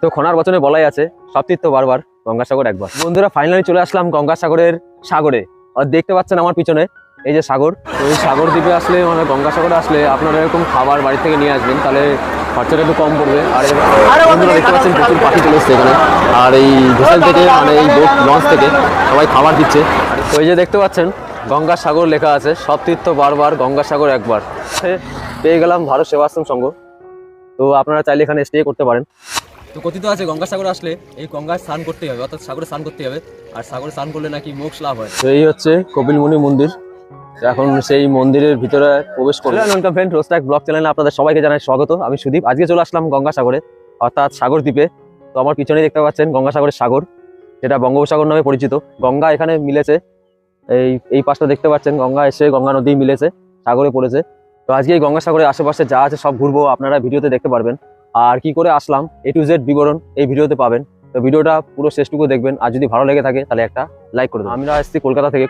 তো খনার বচনে বলাই আছে সব তীর্থ বারবার গঙ্গাসাগর একবার। বন্ধুরা ফাইনালি চলে আসলাম গঙ্গাসাগরের সাগরে। আর দেখতে পাচ্ছেন আমার পিছনে এই যে সাগর। তো এই সাগর দ্বীপে আসলে মানে গঙ্গাসাগরে আসলে আপনারা এরকম খাবার বাড়ি থেকে নিয়ে আসবেন, তাহলে খরচাটা একটু কম পড়বে। আর বন্ধুরা দেখতে পাচ্ছেন প্রচুর পাখি চলে এসছে এখানে। আর এই ভেসেল থেকে মানে এই বোট লঞ্চ থেকে সবাই খাবার দিচ্ছে। তো এই যে দেখতে পাচ্ছেন গঙ্গাসাগর লেখা আছে, সব তীর্থ বারবার গঙ্গাসাগর একবার। পেয়ে গেলাম ভারত সেবাশ্রম সংঘ। তো আপনারা চাইলে এখানে স্টে করতে পারেন। তো কথিত আছে গঙ্গাসাগর আসলে এই গঙ্গায় স্নান করতেই হবে, অর্থাৎ সাগরে স্নান করতে হবে। আর সাগরে স্নান করলে নাকি মোক্ষ লাভ হয়। তো এই হচ্ছে কপিলমুনি মন্দির। এখন সেই মন্দিরের ভিতরে প্রবেশ করলে ওয়েলকাম ফ্রেন্ড, রোস্টাক ব্লগ চ্যানেলে আপনাদের সবাইকে জানাই স্বাগত। আমি সুদীপ। আজকে চলে আসলাম গঙ্গাসাগরে, অর্থাৎ সাগর দ্বীপে। তো আমার পিছনে দেখতে পাচ্ছেন গঙ্গাসাগরের সাগর, যেটা বঙ্গোপসাগর নামে পরিচিত। গঙ্গা এখানে মিলেছে, এই পাশটা দেখতে পাচ্ছেন গঙ্গা এসে গঙ্গা নদী মিলেছে, সাগরে পড়েছে। তো আজকে এই গঙ্গাসাগরের আশেপাশে যা আছে সব ঘুরবো, আপনারা ভিডিওতে দেখতে পারবেন। আর কি করে আসলাম A to Z বিবরণ এই ভিডিওতে পাবেন। তো ভিডিওটা পুরো শেষটুকু দেখবেন। আর যদি ভালো লেগে থাকে তাহলে একটা লাইক করে দেবেন। আমরা আসছি কলকাতা থেকে।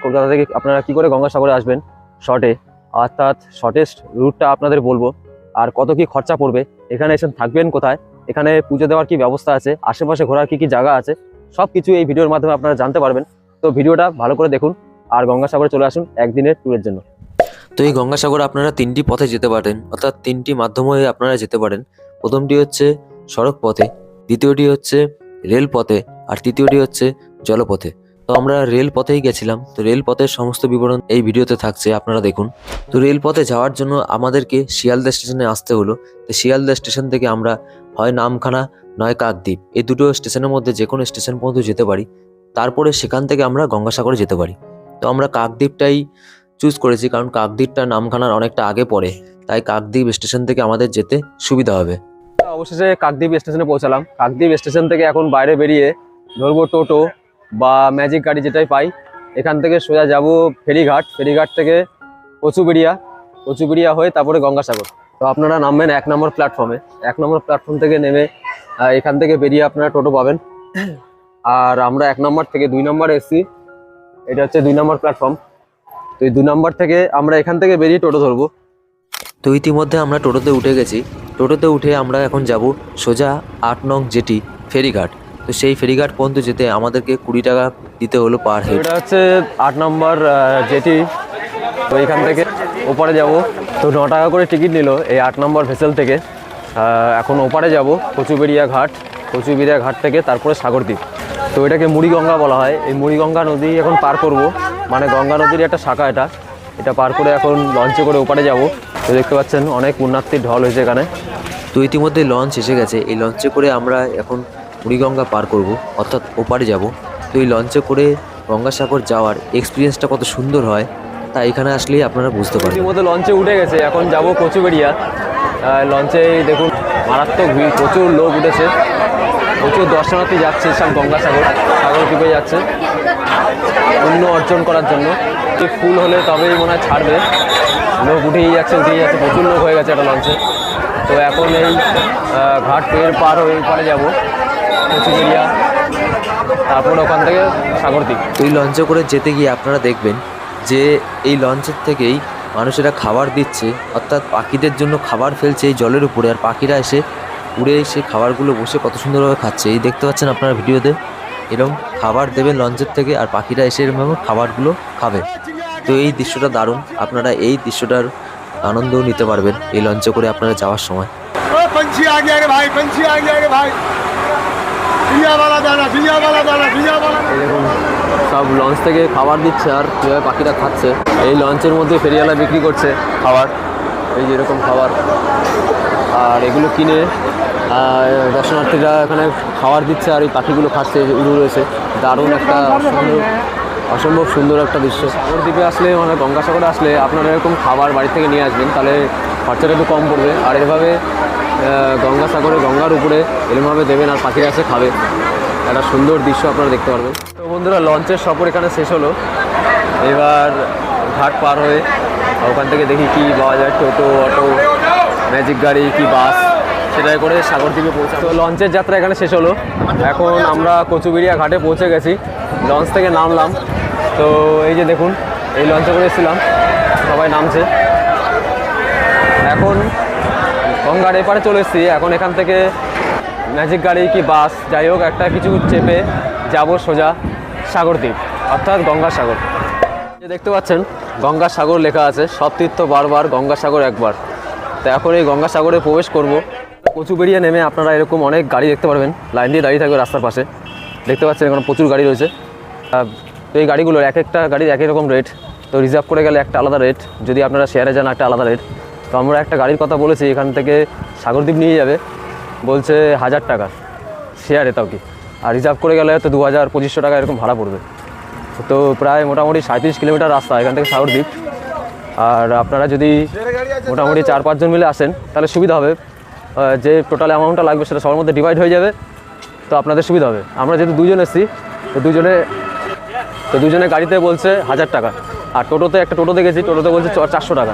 আপনারা কি করে গঙ্গাসাগরে আসবেন শর্টে, অর্থাৎ শর্টেস্ট রুটটা আপনাদের বলবো। আর কত কি খরচা পড়বে, এখানে এসে থাকবেন কোথায়, এখানে পুজো দেওয়ার কি ব্যবস্থা আছে, আশেপাশে ঘোরার কি কি জায়গা আছে, সব কিছু এই ভিডিওর মাধ্যমে আপনারা জানতে পারবেন। তো ভিডিওটা ভালো করে দেখুন আর গঙ্গাসাগরে চলে আসুন একদিনের ট্যুরের জন্য। তো এই গঙ্গাসাগর আপনারা তিনটি পথে যেতে পারেন, অর্থাৎ তিনটি মাধ্যমে আপনারা যেতে পারেন। প্রথমটি হচ্ছে সড়ক পথে, দ্বিতীয়টি হচ্ছে রেল পথে, আর তৃতীয়টি হচ্ছে জলপথে। তো আমরা রেল পথেই গেছিলাম। তো রেল পথের সমস্ত বিবরণ এই ভিডিওতে থাকছে, আপনারা দেখুন। তো রেল পথে যাওয়ার জন্য আমাদেরকে শিয়ালদা স্টেশনে আসতে হলো। তো শিয়ালদা স্টেশন থেকে আমরা হয় নামখানা নয় কাকদ্বীপ, এই দুটো স্টেশনের মধ্যে যে কোনো স্টেশন পর্যন্ত যেতে পারি। তারপরে সেখান থেকে আমরা গঙ্গাসাগরে যেতে পারি। তো আমরা কাকদ্বীপটাই চুজ করেছি, কারণ কাকদ্বীপটা নামখানার অনেকটা আগে পড়ে, তাই কাকদ্বীপ স্টেশন থেকে আমাদের যেতে সুবিধা হবে। অবশেষে কাকদ্বীপ স্টেশনে পৌঁছালাম। কাকদ্বীপ স্টেশন থেকে এখন বাইরে বেরিয়ে ধরবো টোটো বা ম্যাজিক গাড়ি, যেটাই পাই। এখান থেকে সোজা যাব ফেরিঘাট, ফেরিঘাট থেকে কচুবিড়িয়া হয়ে তারপরে গঙ্গাসাগর। তো আপনারা নামবেন 1 নম্বর প্ল্যাটফর্মে। 1 নম্বর প্ল্যাটফর্ম থেকে নেমে এখান থেকে বেরিয়ে আপনারা টোটো পাবেন। আর আমরা 1 নম্বর থেকে 2 নম্বর এসছি, এটা হচ্ছে 2 নম্বর প্ল্যাটফর্ম। তো এই 2 নম্বর থেকে আমরা এখান থেকে বেরিয়ে টোটো ধরবো। তো ইতিমধ্যে আমরা টোটোতে উঠে গেছি। টোটোতে উঠে আমরা এখন যাব সোজা 8 নং জেটি ফেরিঘাট। তো সেই ফেরিঘাট পর্যন্ত যেতে আমাদেরকে 20 টাকা দিতে হলো পার হেড। এটা হচ্ছে 8 নম্বর জেটি। তো এখান থেকে ওপারে যাব। তো 9 টাকা করে টিকিট নিল এই 8 নম্বর ভেসেল থেকে। এখন ওপারে যাব কচুবেড়িয়া ঘাট থেকে তারপরে সাগরদ্বীপ। তো এটাকে মুড়িগঙ্গা বলা হয়। এই মুড়িগঙ্গা নদী এখন পার করব, মানে গঙ্গা নদীর একটা শাখা এটা পার করে এখন লঞ্চে করে ওপারে যাব। তো দেখতে পাচ্ছেন অনেক পুণ্যার্থীর ঢল হয়েছে এখানে। তো ইতিমধ্যে লঞ্চ এসে গেছে। এই লঞ্চে করে আমরা এখন মুড়িগঙ্গা পার করব, অর্থাৎ ওপারে যাব। তো এই লঞ্চে করে গঙ্গাসাগর যাওয়ার এক্সপিরিয়েন্সটা কত সুন্দর হয় তা এখানে আসলেই আপনারা বুঝতে পারবেন। ইতিমধ্যে লঞ্চে উঠে গেছে, এখন যাব কচুবেড়িয়া। লঞ্চে দেখুন মারাত্মক ভিড়, প্রচুর লোক উঠেছে, প্রচুর দর্শনার্থী যাচ্ছে সব সাগর দ্বীপে যাচ্ছে পুণ্য অর্জন করার জন্য। ফুল হলে তবেই মনে হয় ছাড়বে। লোক উঠেই যাচ্ছে, প্রচুর লোক হয়ে গেছে একটা লঞ্চে। তো এখন এই ঘাট পার হয়ে পারে যাব কচুবেড়িয়া, তারপর ওখান থেকে সাগরদ্বীপ। তো এই লঞ্চে করে যেতে গিয়ে আপনারা দেখবেন যে এই লঞ্চের থেকেই মানুষেরা খাবার দিচ্ছে, অর্থাৎ পাখিদের জন্য খাবার ফেলছে এই জলের উপরে। আর পাখিরা এসে উড়ে এসে খাবারগুলো বসে কত সুন্দরভাবে খাচ্ছে। এই দেখতে পাচ্ছেন আপনারা ভিডিওতে, এরকম খাবার দেবেন লঞ্চের থেকে আর পাখিরা এসে এরকম খাবারগুলো খাবে। তো এই দৃশ্যটা দারুণ, আপনারা এই দৃশ্যটার আনন্দও নিতে পারবেন এই লঞ্চে করে আপনারা যাওয়ার সময়। দেখুন সব লঞ্চ থেকে খাবার দিচ্ছে আর কীভাবে পাখিরা খাচ্ছে। এই লঞ্চের মধ্যে ফেরিওয়ালা বিক্রি করছে খাবার, এই যে এরকম খাবার। আর এগুলো কিনে দর্শনার্থীরা এখানে খাবার দিচ্ছে আর এই পাখিগুলো খাচ্ছে, উড়ে রয়েছে। দারুণ একটা অসম্ভব সুন্দর একটা দৃশ্য। সাগরদ্বীপে আসলে মানে গঙ্গাসাগরে আসলে আপনারা এরকম খাবার বাড়ি থেকে নিয়ে আসবেন, তাহলে খরচাটা একটু কম পড়বে। আর এভাবে গঙ্গাসাগরে গঙ্গার উপরে এরকমভাবে দেবেন আর পাখিরা এসে খাবে, একটা সুন্দর দৃশ্য আপনারা দেখতে পারবেন। তো বন্ধুরা লঞ্চের সফর এখানে শেষ হলো। এবার ঘাট পার হয়ে ওখান থেকে দেখি কি পাওয়া যায়, টোটো, অটো, ম্যাজিক গাড়ি কি বাস, সেটাই করে সাগরদ্বীপে পৌঁছা। তো লঞ্চের যাত্রা এখানে শেষ হলো। এখন আমরা কচুবেড়িয়া ঘাটে পৌঁছে গেছি, লঞ্চ থেকে নামলাম। তো এই যে দেখুন এই লঞ্চে করে এসেছিলাম, সবাই নামছে। এখন গঙ্গার এপারে চলে এসেছি। এখন এখান থেকে ম্যাজিক গাড়ি কি বাস যাই হোক একটা কিছু চেপে যাব সোজা সাগরদ্বীপ অর্থাৎ গঙ্গাসাগর। যে দেখতে পাচ্ছেন গঙ্গাসাগর লেখা আছে, সব তীর্থ বারবার গঙ্গাসাগর একবার। তো এখন এই গঙ্গাসাগরে প্রবেশ করব। কচুবেড়িয়া নেমে আপনারা এরকম অনেক গাড়ি দেখতে পারবেন, লাইন দিয়ে দাঁড়িয়ে থাকবে রাস্তার পাশে। দেখতে পাচ্ছেন এখানে প্রচুর গাড়ি রয়েছে। তো এই গাড়িগুলোর এক একটা গাড়ির একই রকম রেট। তো রিজার্ভ করে গেলে একটা আলাদা রেট, যদি আপনারা শেয়ারে যান একটা আলাদা রেট। তো আমরা একটা গাড়ির কথা বলেছি, এখান থেকে সাগরদ্বীপ নিয়ে যাবে, বলছে 1000 টাকা শেয়ারে, তাও কি। আর রিজার্ভ করে গেলে তো 2000-2500 টাকা এরকম ভাড়া পড়বে। তো প্রায় মোটামুটি 37 কিলোমিটার রাস্তা এখান থেকে সাগরদ্বীপ। আর আপনারা যদি মোটামুটি 4-5 জন মিলে আসেন তাহলে সুবিধা হবে, যে টোটাল অ্যামাউন্টটা লাগবে সেটা সবার মধ্যে ডিভাইড হয়ে যাবে, তো আপনাদের সুবিধা হবে। আমরা যেহেতু 2 জন এসেছি, তো দুজনে গাড়িতে বলছে 1000 টাকা। আর টোটোতে একটা টোটো দেখেছি, টোটোতে বলছে 400 টাকা।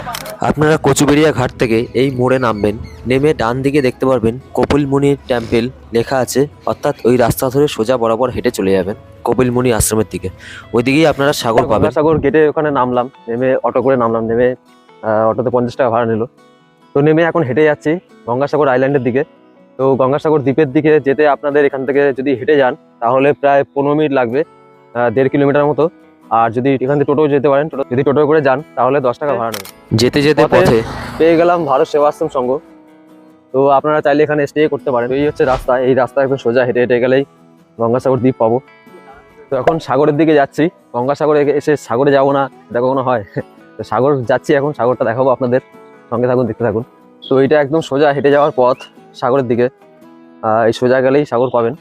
আপনারা কচুবেড়িয়া ঘাট থেকে এই মোড়ে নামবেন, নেমে ডান দিকে দেখতে পারবেন কপিলমুনি টেম্পল লেখা আছে, অর্থাৎ ওই রাস্তা ধরে সোজা বরাবর হেঁটে চলে যাবেন কপিলমুনি আশ্রমের দিকে। ওইদিকেই আপনারা সাগর পাবেন। সাগর গেটে ওখানে নামলাম, নেমে অটো করে নামলাম, নেমে অটোতে 50 টাকা ভাড়া নিল। তো নেমে এখন হেঁটে যাচ্ছি গঙ্গাসাগর আইল্যান্ডের দিকে। তো গঙ্গাসাগর দ্বীপের দিকে যেতে আপনাদের এখান থেকে যদি হেঁটে যান তাহলে প্রায় 15 মিনিট লাগবে, 1.5 কিলোমিটার মতো। আর যদি এখান থেকে টোটো যেতে পারেন, যদি টোটো করে যান তাহলে 10 টাকা ভাড়া নেবে। যেতে যেতে পথে পেয়ে গেলাম ভারত সেবাশ্রম সংঘ। তো আপনারা চাইলে এখানে স্টে করতে পারেন। এই হচ্ছে রাস্তা, এই রাস্তা একদম সোজা হেঁটে হেঁটে গেলেই গঙ্গাসাগর দ্বীপ পাবো। তো এখন সাগরের দিকে যাচ্ছি, গঙ্গাসাগরে এসে সাগরে যাবো না এটা কখনো হয়? তো সাগর যাচ্ছি এখন, সাগরটা দেখাবো আপনাদের, সঙ্গে থাকুন, দেখতে থাকুন। তো এইটা একদম সোজা হেঁটে যাওয়ার পথ সাগরের দিকে, এই সোজা গেলেই সাগর পাবেন।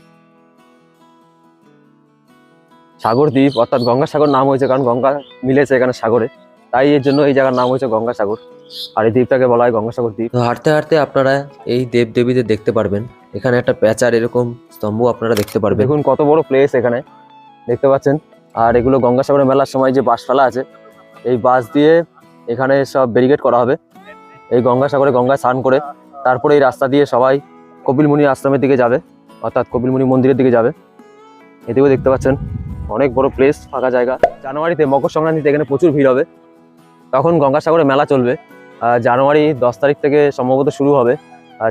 সাগর দ্বীপ অর্থাৎ গঙ্গাসাগর নাম হয়েছে কারণ গঙ্গা মিলেছে এখানে সাগরে, তাই এর জন্য এই জায়গার নাম হয়েছে গঙ্গাসাগর। আর এই দ্বীপটাকে বলা হয় গঙ্গাসাগর দ্বীপ। তো হাঁটতে হাঁটতে আপনারা এই দেব দেবীদের দেখতে পারবেন। এখানে একটা প্যাচার এরকম স্তম্ভ আপনারা দেখতে পারবেন। দেখুন কত বড় প্লেস এখানে, দেখতে পাচ্ছেন। আর এগুলো গঙ্গাসাগরের মেলার সময় যে বাঁশ ফেলা আছে, এই বাঁশ দিয়ে এখানে সব ব্যারিকেড করা হবে। এই গঙ্গাসাগরে গঙ্গায় স্নান করে তারপরে এই রাস্তা দিয়ে সবাই কপিলমুনি আশ্রমের দিকে যাবে, অর্থাৎ কপিলমুনি মন্দিরের দিকে যাবে। এদিকেও দেখতে পাচ্ছেন অনেক বড় প্লেস, ফাঁকা জায়গা। জানুয়ারিতে মকর সংক্রান্তিতে এখানে প্রচুর ভিড় হবে, তখন গঙ্গাসাগরে মেলা চলবে। জানুয়ারি 10 তারিখ থেকে সম্ভবত শুরু হবে,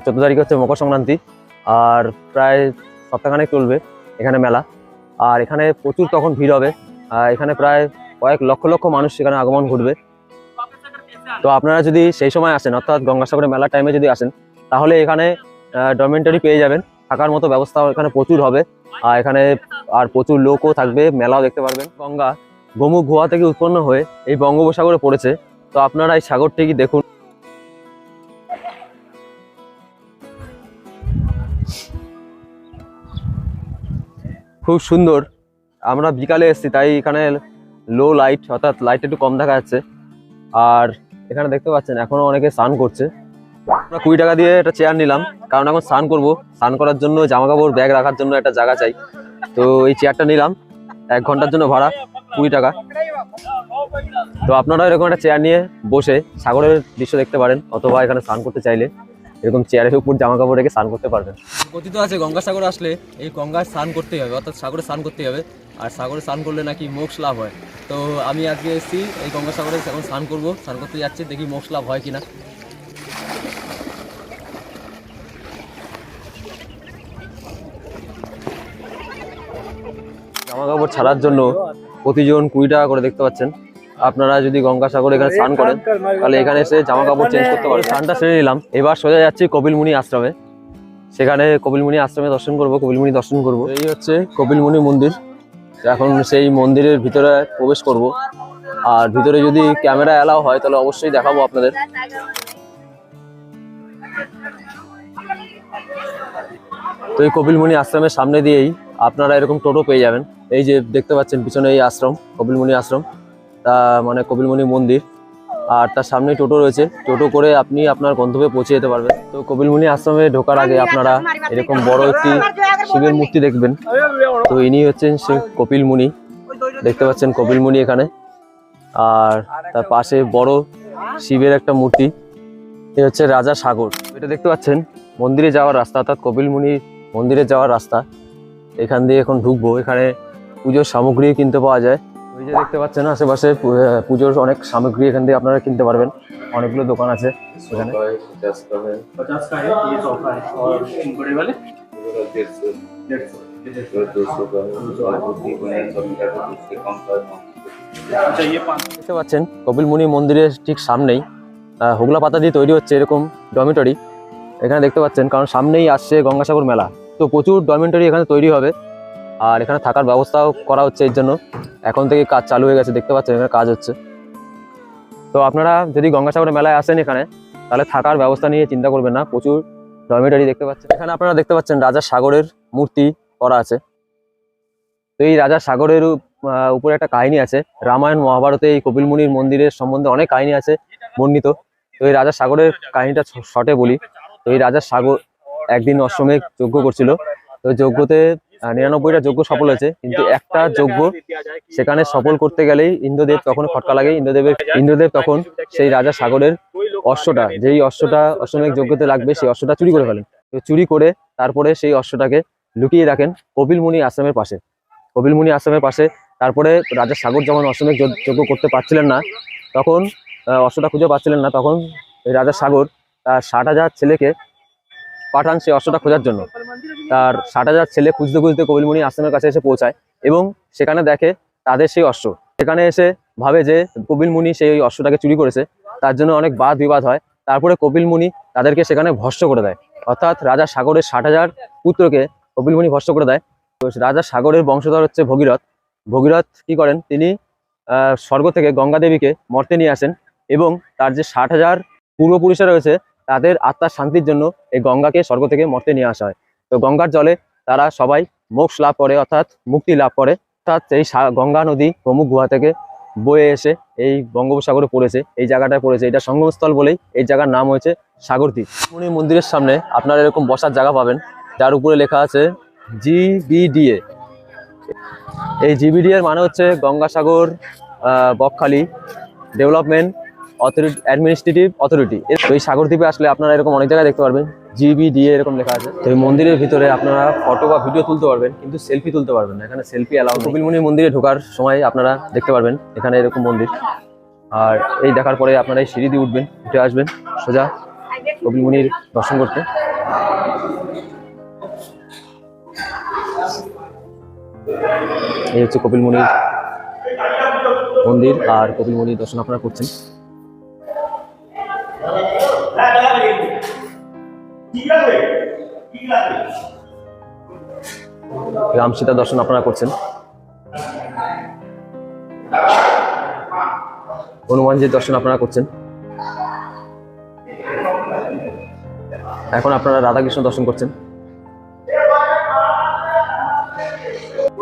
14 তারিখ হচ্ছে মকর সংক্রান্তি। আর প্রায় সপ্তাহখানেক চলবে এখানে মেলা। আর এখানে প্রচুর তখন ভিড় হবে, এখানে প্রায় কয়েক লক্ষ লক্ষ মানুষ এখানে আগমন ঘটবে। তো আপনারা যদি সেই সময় আসেন, অর্থাৎ গঙ্গাসাগরের মেলার টাইমে যদি আসেন, তাহলে এখানে ডরমেন্টারি পেয়ে যাবেন, থাকার মতো ব্যবস্থা এখানে প্রচুর হবে। আর এখানে আর প্রচুর লোকও থাকবে, মেলাও দেখতে পারবেন। গঙ্গা গোমুখ গুহা থেকে উৎপন্ন হয়ে এই বঙ্গোপসাগরে পড়েছে। তো আপনারা এই সাগরটিকে দেখুন। খুব সুন্দর। আমরা বিকালে এসেছি তাই এখানে লো লাইট, অর্থাৎ লাইট একটু কম দেখা যাচ্ছে। আর এখানে দেখতে পাচ্ছেন এখনো অনেকে স্নান করছে। আমরা 20 টাকা দিয়ে একটা চেয়ার নিলাম, কারণ এখন স্নান করবো, স্নান করার জন্য জামা কাপড় ব্যাগ রাখার জন্য একটা জায়গা চাই। তো এই চেয়ারটা নিলাম, 1 ঘন্টার জন্য ভাড়া 20 টাকা। তো আপনারা এরকম একটা চেয়ার নিয়ে বসে সাগরের দৃশ্য দেখতে পারেন, অথবা এখানে স্নান করতে চাইলে এরকম চেয়ারের উপর জামা কাপড় রেখে স্নান করতে পারবেন। কথিত আছে গঙ্গাসাগর আসলে এই গঙ্গায় স্নান করতেই হবে, অর্থাৎ সাগরে স্নান করতেই হবে। আর সাগরে স্নান করলে নাকি মোক্ষ লাভ হয়। তো আমি আজকে এসেছি এই গঙ্গাসাগরে, এখন স্নান করবো, স্নান করতে যাচ্ছি, দেখি মোক্ষ লাভ হয় কিনা। জামা কাপড় ছাড়ার জন্য প্রতিজন 20 টাকা করে, দেখতে পাচ্ছেন। আপনারা যদি গঙ্গাসাগরে এখানে স্নান করেন তাহলে এখানে এসে জামা কাপড় চেঞ্জ করতে পারেন। স্নানটা সেরে নিলাম, এবার সোজা যাচ্ছি কপিলমুনি আশ্রমে। সেখানে কপিলমুনি আশ্রমে দর্শন করব, কপিলমুনি দর্শন করব। এই হচ্ছে কপিলমুনি মন্দির। এখন সেই মন্দিরের ভিতরে প্রবেশ করব। আর ভিতরে যদি ক্যামেরা অ্যালাউ হয় তাহলে অবশ্যই দেখাবো আপনাদের। তো এই কপিলমুনি আশ্রমের সামনে দিয়েই আপনারা এরকম টোটো পেয়ে যাবেন। এই যে দেখতে পাচ্ছেন পিছনে এই আশ্রম, কপিলমুনি আশ্রম, তা মানে কপিলমুনি মন্দির। আর তার সামনেই টোটো রয়েছে, টোটো করে আপনি আপনার গন্তব্যে পৌঁছে যেতে পারবেন। তো কপিলমুনি আশ্রমে ঢোকার আগে আপনারা এরকম বড় একটি শিবের মূর্তি দেখবেন। তো ইনি হচ্ছেন সে কপিলমুনি, দেখতে পাচ্ছেন কপিলমুনি এখানে। আর তার পাশে বড় শিবের একটা মূর্তি, এ হচ্ছে রাজা সাগর। এটা দেখতে পাচ্ছেন মন্দিরে যাওয়ার রাস্তা, অর্থাৎ কপিলমুনি মন্দিরে যাওয়ার রাস্তা। এখান দিয়ে এখন ঢুকবো। এখানে পুজোর সামগ্রী কিনতে পাওয়া যায়। ওই যে দেখতে পাচ্ছেন আশেপাশে পুজোর অনেক সামগ্রী এখান থেকে আপনারা কিনতে পারবেন। অনেকগুলো দোকান আছে এখানে। দেখতে পাচ্ছেন কপিলমুনি মন্দিরের ঠিক সামনেই হোগলা পাতা দিয়ে তৈরি হচ্ছে এরকম ডরমিটরি এখানে দেখতে পাচ্ছেন, কারণ সামনেই আসছে গঙ্গাসাগর মেলা, তো প্রচুর ডরমিটরি এখানে তৈরি হবে আর এখানে থাকার ব্যবস্থাও করা হচ্ছে। এর জন্য এখন থেকে কাজ চালু হয়ে গেছে, দেখতে পাচ্ছেন এখানে কাজ হচ্ছে। তো আপনারা যদি গঙ্গাসাগরের মেলায় আসেন এখানে, তাহলে থাকার ব্যবস্থা নিয়ে চিন্তা করবেন না, প্রচুর ডরমিটরি দেখতে পাচ্ছেন। এখানে আপনারা দেখতে পাচ্ছেন রাজা সাগরের মূর্তি করা আছে। তো এই রাজা সাগরের উপরে একটা কাহিনী আছে, রামায়ণ মহাভারতে এই কপিলমুনির মন্দিরের সম্বন্ধে অনেক কাহিনী আছে বর্ণিত। তো এই রাজা সাগরের কাহিনীটা শর্টে বলি। তো এই রাজা সাগর একদিন অশ্বমেধ যজ্ঞ করছিল, তো যজ্ঞতে 99টা যজ্ঞ সফল হয়েছে, কিন্তু একটা যজ্ঞ সেখানে সফল করতে গেলেই ইন্দ্রদেব তখন খটকা লাগে। ইন্দ্রদেব তখন সেই রাজা সাগরের অশ্বটা, যেই অশ্বটা অশ্বমেধ যজ্ঞতে লাগবে, সেই অশ্বটা চুরি করে ফেলেন। তো চুরি করে তারপরে সেই অশ্বটাকে লুকিয়ে রাখেন কপিলমুনি আশ্রমের পাশে। কপিলমুনি আশ্রমের পাশে তারপরে রাজা সাগর যখন অশ্বমেধ যজ্ঞ করতে পারছিলেন না, তখন অশ্বটা খুঁজে পাচ্ছিলেন না, তখন রাজা সাগর তার 60,000 ছেলেকে পাঠান সেই অশ্বটা খোঁজার জন্য। তার 60,000 ছেলে খুঁজতে খুঁজতে কপিলমুনি আশ্রমের কাছে এসে পৌঁছায় এবং সেখানে দেখে তাদের সেই অশ্ব। সেখানে এসে ভাবে যে কপিলমুনি সেই অশ্বটাকে চুরি করেছে, তার জন্য অনেক বাদ বিবাদ হয়। তারপরে কপিলমুনি তাদেরকে সেখানে ভস্ম করে দেয়, অর্থাৎ রাজা সাগরের 60,000 পুত্রকে কপিলমুনি ভস্ম করে দেয়। তো রাজা সাগরের বংশধর হচ্ছে ভগীরথ। ভগীরথ কি করেন, তিনি স্বর্গ থেকে গঙ্গা দেবীকে মর্তে নিয়ে আসেন এবং তার যে 60,000 পূর্বপুরুষরা রয়েছে তাদের আত্মার শান্তির জন্য এই গঙ্গাকে স্বর্গ থেকে মর্তে নিয়ে আসা হয়। তো গঙ্গার জলে তারা সবাই মোক্ষ লাভ করে, অর্থাৎ মুক্তি লাভ করে। অর্থাৎ এই গঙ্গা নদী প্রমুখ গুহা থেকে বয়ে এসে এই বঙ্গোপসাগরে পড়েছে, এই জায়গাটায় পড়েছে। এটা সঙ্গমস্থল বলেই এই জায়গার নাম হয়েছে সাগরদ্বীপ। কপিলমুনি মন্দিরের সামনে আপনারা এরকম বসার জায়গা পাবেন, যার উপরে লেখা আছে GBDA। এই GBDA এর মানে হচ্ছে Gangasagar Bakkhali development authority, administrative authority. এই সাগরদ্বীপে আসলে আপনারা এরকম অনেক জায়গায় দেখতে পারবেন GBDA এরকম লেখা আছে। তো এই মন্দিরের ভিতরে আপনারা ফটো বা ভিডিও তুলতে পারবেন, কিন্তু সেলফি তুলতে পারবেন না, এখানে সেলফি অ্যালাউ। কপিলমুনি মন্দিরে ঢোকার সময় আপনারা দেখতে পারবেন এখানে এরকম মন্দির, আর এই দেখার পরে আপনারা এই সিঁড়ি দিয়ে উঠবেন, উঠে আসবেন সোজা কপিলমুনির দর্শন করতে। এই হচ্ছে কপিলমুনির মন্দির, আর কপিলমুনির দর্শন আপনারা করছেন। রাম সীতা দর্শন আপনারা করছেন। হনুমানজির দর্শন আপনারা করছেন। এখন আপনারা রাধাকৃষ্ণ দর্শন করছেন।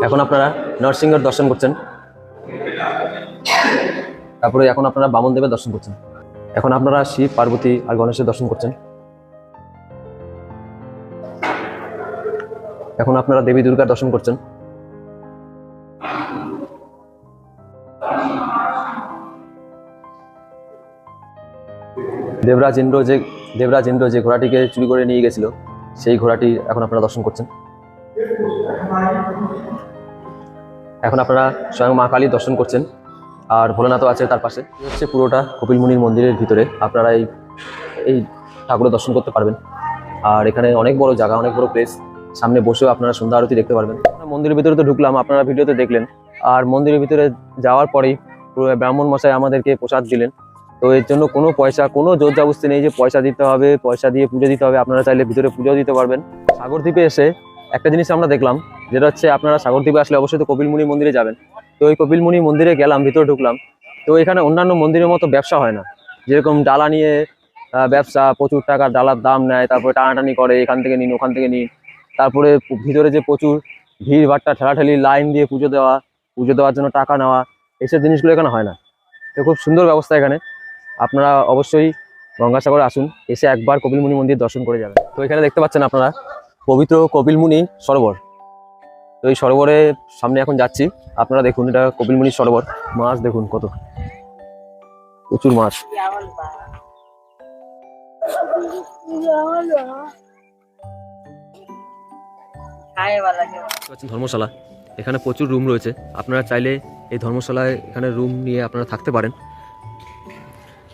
এখন আপনারা নরসিংহের দর্শন করছেন। তারপরে এখন আপনারা বামন দেবের দর্শন করছেন। এখন আপনারা শিব, পার্বতী আর গণেশের দর্শন করছেন। এখন আপনারা দেবী দুর্গার দর্শন করছেন। দেবরাজ ইন্দ্র যে ঘোড়াটিকে চুরি করে নিয়ে গেছিল, সেই ঘোড়াটি এখন আপনারা দর্শন করছেন। এখন আপনারা স্বয়ং মা কালী দর্শন করছেন, আর ভোলানাথও আছে তার পাশে। এই হচ্ছে পুরোটা কপিলমুনির মন্দিরের ভিতরে আপনারা এই ঠাকুরের দর্শন করতে পারবেন। আর এখানে অনেক বড় জায়গা, অনেক বড় প্লেস, সামনে বসেও আপনারা সন্ধ্যা আরতি দেখতে পারবেন। মন্দিরের ভিতরে তো ঢুকলাম, আপনারা ভিডিওতে দেখলেন। আর মন্দিরের ভিতরে যাওয়ার পরেই পুরো ব্রাহ্মণ মশাই আমাদেরকে প্রসাদ দিলেন। তো এর জন্য কোনো পয়সা, কোনো জোর জবরদস্তি নেই যে পয়সা দিতে হবে, পয়সা দিয়ে পুজো দিতে হবে। আপনারা চাইলে ভিতরে পুজো দিতে পারবেন। সাগরদ্বীপে এসে একটা জিনিস আমরা দেখলাম, যেটা হচ্ছে আপনারা সাগরদ্বীপে আসলে অবশ্যই তো কপিলমুনি মন্দিরে যাবেন। তো ওই কপিলমুনি মন্দিরে গেলাম, ভিতরে ঢুকলাম। তো এখানে অন্যান্য মন্দিরের মতো ব্যবসা হয় না, যেরকম ডালা নিয়ে ব্যবসা, প্রচুর টাকা ডালার দাম নেয়, তারপরে টানাটানি করে, এখান থেকে নিন ওখান থেকে নিন। তারপরে ভিতরে যে প্রচুর ভিড় ভাট্টা, ঠেলাঠেলি, লাইন দিয়ে পুজো দেওয়ার জন্য টাকা নেওয়া, এইসব জিনিসগুলো এখানে হয় না। তো খুব সুন্দর ব্যবস্থা এখানে। আপনারা অবশ্যই গঙ্গাসাগরে আসুন, এসে একবার কপিলমুনি মন্দির দর্শন করে যাবেন। তো এখানে দেখতে পাচ্ছেন আপনারা পবিত্র কপিলমুনি সরোবর। তো এই সরোবরের সামনে এখন যাচ্ছি। আপনারা দেখুন, এটা কপিলমুনি সরোবর। মাছ দেখুন কত, প্রচুর মাছ। ধর্মশালা, এখানে প্রচুর রুম রয়েছে। আপনারা চাইলে এই ধর্মশালায় এখানে রুম নিয়ে আপনারা থাকতে পারেন।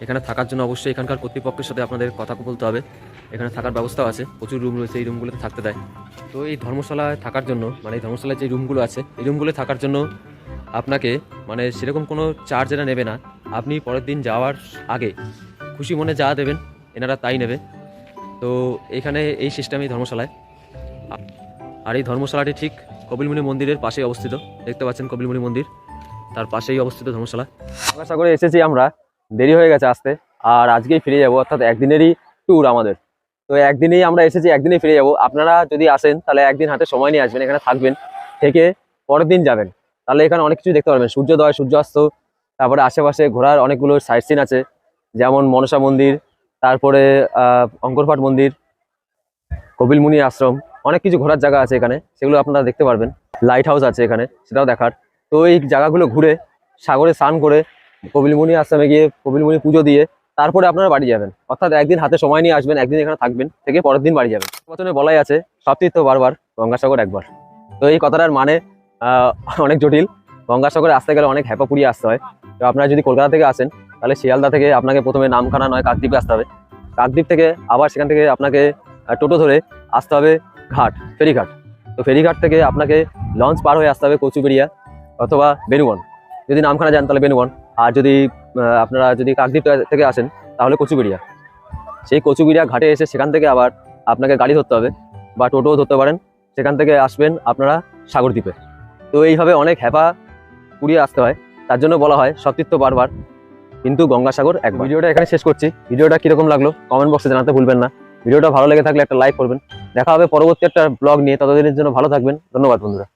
এখানে থাকার জন্য অবশ্যই এখানকার কর্তৃপক্ষের সাথে আপনাদের কথা বলতে হবে। এখানে থাকার ব্যবস্থাও আছে, প্রচুর রুম রয়েছে, এই রুমগুলোতে থাকতে দেয়। তো তো এই ধর্মশালায় থাকার জন্য মানে এই ধর্মশালায় যে রুমগুলো আছে এই রুমগুলো থাকার জন্য আপনাকে মানে সেরকম কোনো চার্জ এরা নেবে না। আপনি পরের দিন যাওয়ার আগে খুশি মনে যা দেবেন এনারা তাই নেবে। তো এখানে এই সিস্টেমই ধর্মশালায়। আর এই ধর্মশালাটি ঠিক কপিলমুনি মন্দিরের পাশেই অবস্থিত। দেখতে পাচ্ছেন কপিলমুনি মন্দির, তার পাশেই অবস্থিত ধর্মশালা। গঙ্গাসাগরে এসেছি আমরা, দেরি হয়ে গেছে আসতে, আর আজকেই ফিরে যাবো, অর্থাৎ একদিনেরই ট্যুর আমাদের। তো একদিনেই আমরা এসেছি, একদিনেই ফিরে যাবো। আপনারা যদি আসেন তাহলে একদিন হাতে সময় নিয়ে আসবেন, এখানে থাকবেন, থেকে পরের দিন যাবেন। তাহলে এখানে অনেক কিছু দেখতে পারবেন, সূর্যোদয়, সূর্যাস্ত, তারপরে আশেপাশে ঘোরার অনেকগুলো সাইট সিন আছে, যেমন মনসা মন্দির, তারপরে অঙ্করপাট মন্দির, কপিলমুনি আশ্রম, অনেক কিছু ঘোরার জায়গা আছে এখানে, সেগুলো আপনারা দেখতে পারবেন। লাইট হাউস আছে এখানে, সেটাও দেখার। তো এই জায়গাগুলো ঘুরে সাগরে স্নান করে কপিলমুনি আশ্রমে গিয়ে কপিলমুনি পুজো দিয়ে তারপরে আপনারা বাড়ি যাবেন। অর্থাৎ একদিন হাতে সময় নিয়ে আসবেন, একদিন এখানে থাকবেন, থেকে পরের দিন বাড়ি যাবেন। বচনে বলাই আছে, সব তীর্থ বারবার, গঙ্গাসাগর একবার। তো এই কথাটার মানে অনেক জটিল। গঙ্গাসাগরে আসতে গেলে অনেক হ্যাপা পুড়িয়ে আসতে হয়। তো আপনারা যদি কলকাতা থেকে আসেন তাহলে শিয়ালদা থেকে আপনাকে প্রথমে নামখানা নয় কাকদ্বীপে আসতে হবে। কাকদ্বীপ থেকে আবার সেখান থেকে আপনাকে টোটো ধরে আসতে হবে ঘাট, ফেরিঘাট। তো ফেরিঘাট থেকে আপনাকে লঞ্চ পার হয়ে আসতে হবে কচুবেড়িয়া অথবা বেনুবন। যদি নামখানা যান তাহলে বেনুবন, আর যদি আপনারা যদি কাকদ্বীপ থেকে আসেন তাহলে কচুবেড়িয়া। সেই কচুবেড়িয়া ঘাটে এসে সেখান থেকে আবার আপনাকে গাড়ি ধরতে হবে বা টোটোও ধরতে পারেন, সেখান থেকে আসবেন আপনারা সাগরদ্বীপে। তো এইভাবে অনেক হ্যাপা পুড়িয়ে আসতে হয়, তার জন্য বলা হয় সব তীর্থ বারবার কিন্তু গঙ্গাসাগর একবার। ভিডিওটা এখানে শেষ করছি। ভিডিওটা কীরকম লাগলো কমেন্ট বক্সে জানাতে ভুলবেন না। ভিডিওটা ভালো লেগে থাকলে একটা লাইক করবেন। দেখা হবে পরবর্তী একটা ব্লগ নিয়ে, ততদিনের জন্য ভালো থাকবেন। ধন্যবাদ বন্ধুরা।